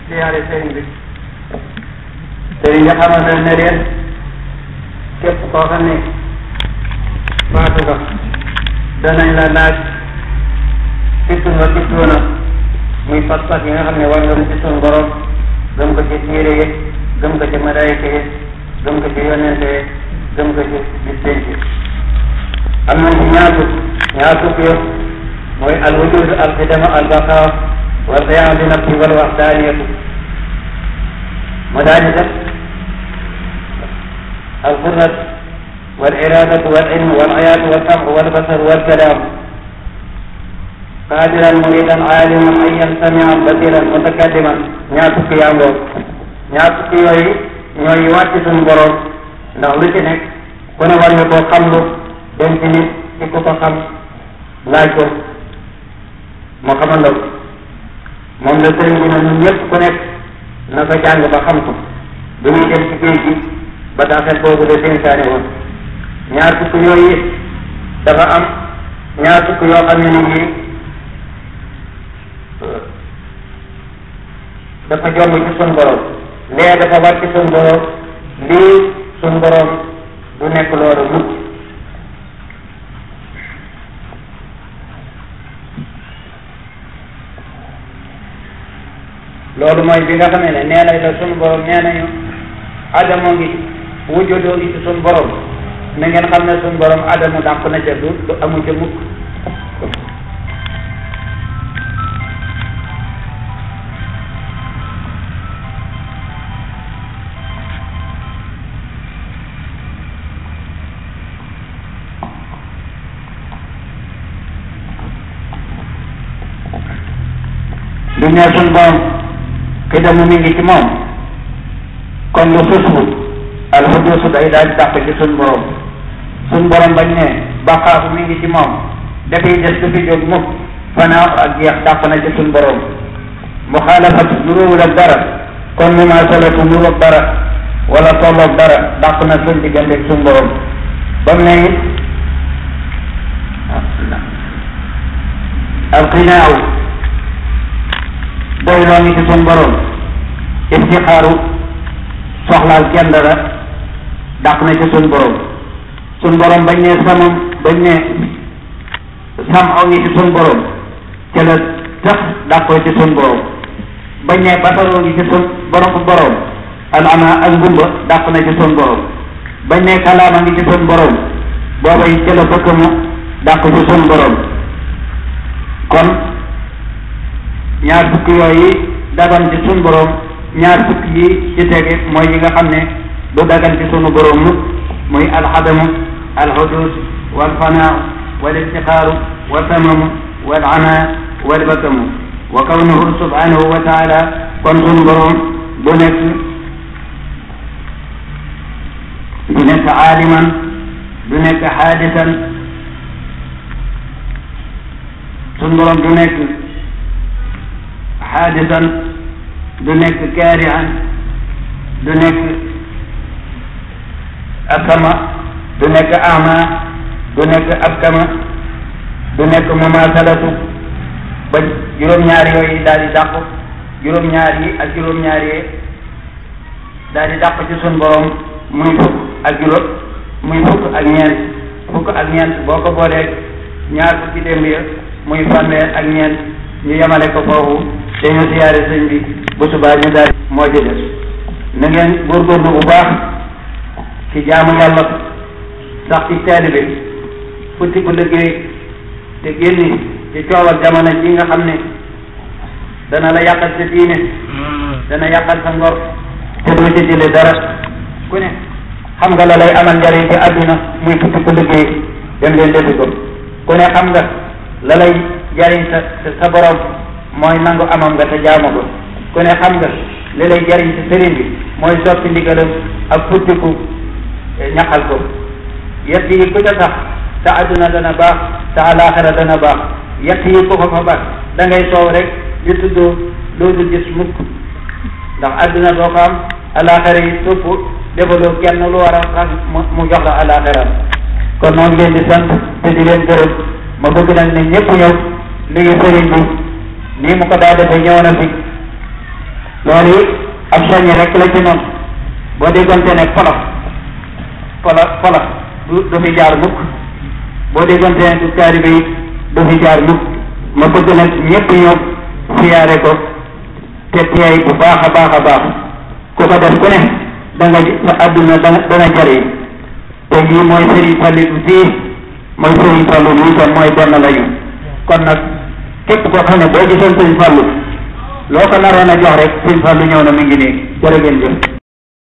siyaare sëriñ bi sëriñ bi xamante ne leen képp koo xam ne faatu nga danañ la laaj surtout nga surtout muy pas-pas yi nga xam ne war nga ci suñu borom gëm ko ci téere yi gëm ko ci malaayika yi gëm ko ci yonente yi gëm ko ci bis penc am nañ ci ñaar fukk yo mooy al wujud al qidama al baqa wal qiyam bi nafsi wal waxdaaniyatu mu daal di def al qudrat wal iradatu wal ilm wal hayat wal sam'u wal basar wal kalam قادرا مريدا عالما حيا سميعا بصيرا متكلما ñaar fukki yaa ngoog ñaar fukki yooyu ñooy wàcc suñu borom ndax lu ci nekk ku ne war nga koo xamlu dem ci nit ci ku ko xam laaj ko moo xamal la moom la sëriñ bi ne ñun ñëpp ku nekk na ko jàng ba xam ko bu muy dem ci géej gi ba taxel boobu de dénkaane woon ñaar fukki yooyu dafa am ñaar fukki yoo xam ne nit ñi dafa jomb ci sun borom lee dafa war ci sun borom lii sun borom du nekk loolu mukk loolu mooy bi nga xamee ne nee nañ la sun borom nee nañu adamoo ngi wujjodoo ngi ci sun borom na ngeen xam ne sun borom adamu dàq na ca du amu ca mukk du ne sun borom xidamu mi ngi ci moom kon lu susubu alxudusu day daal dàq ci sun borom bañ ne baqaafu mi ngi ci moom dafay des du fi jóg mukk fanaaw ak jeex dàq na ci sun borom muxaalafatu nuróowul ak dara kon mumaasalatu nuróog dara wala tolloog dara dàq na sun diggante ak sun borom ba mu ne it alqinaaw doy loo ngi ci sun borom iftixaaru soxlaal kenn dara dàq na ci sun borom bañ ne samam bañ ne sam aw ngi ci sun borom ca la tax dàqoo ci sun borom bañ ne basaroo ngi ci sun borom al ama ak ngumba dàq na ci sun borom bañ ne kalaama ngi ci sun borom booba yi ca la fëkk mu dàq ci sun borom kon ñaar fukki yooyu dagan ci sunu borom ñaar fukki yi ci tege mooy yi nga xam ne du dagan ci sunu borom mu muy alxadamu alxudud walfanaa waliftiqaaru waltamamu walana walbakamu wa kawnuhu subhanahu wa taala kon sunu borom du nekk aaliman du nekk xaadisan sunu borom du nekk xaadisan du nekk kaarihan du nekk asama du nekk ama du nekk abkama du nekk mumaasalatu ba juróom-ñaar yooyu daal di dàq juróom-ñaar yi ak juróom-ñaar yi daal di dàq ci sun borom muy fukk ak ñeent fukk ak ñeent boo ko boolee ñaar fukki démb ya muy fanweer ak ñeent ñu yemale ko foofu te ñu siyaare sëñ bi bu subaa ñu daal moo ci des na ngeen góorgóorlu bu baax ci jaamu yàlla sax ci taalibe futti ku liggéey te génni ci coowal jamono ji nga xam ne dana la yàqal sa diine dana yàqal sa ngor te doo ci jële dara ku ne xam nga la lay amal njariñ ci àdduna muy futti ku liggéey dem leen defi ko ku ne xam nga la lay jariñ sa borom mooy nangu amam nga te jaamu ko ku ne xam nga li lay jariñ ci sëriñ bi mooy soppi ndigalam ak futtiku ñaqal ko yett yi ku ca sax sa adduna dana baax sa alaxira dana baax yett yi ku ko fa baax da ngay soow rek di tuddoo loolu gis mukk ndax adduna doo ko am alaxira yi topp defaloo kenn lu war a xam mu jox la alaxira kon noonu leen di sant te di leen gërëm ma bëgg nag ne ñëpp ñëw léegi sëriñ bi nii mu ko daa defee ñëw na fi loolu ab soññi rek la ci noonu boo déggante ne polof du fi jaar mukk boo déggante ne du taalibe yi du fi jaar mukk ma bëgg nag ñëpp ñëw siyaare ko te teey bu baax a baax a baax ku ko def ku ne da nga sa àdduna dana jariñ te lii mooy Sëriñ Fallu fii mooy Sëriñ Fallu lii tam mooy benn lañu kon nag képp koo xam ne boo gisoon Sëriñ Fallu loo ko naroon a jox rek Sëriñ Fallu ñëw na mi ngi nii jërë ngeen jëf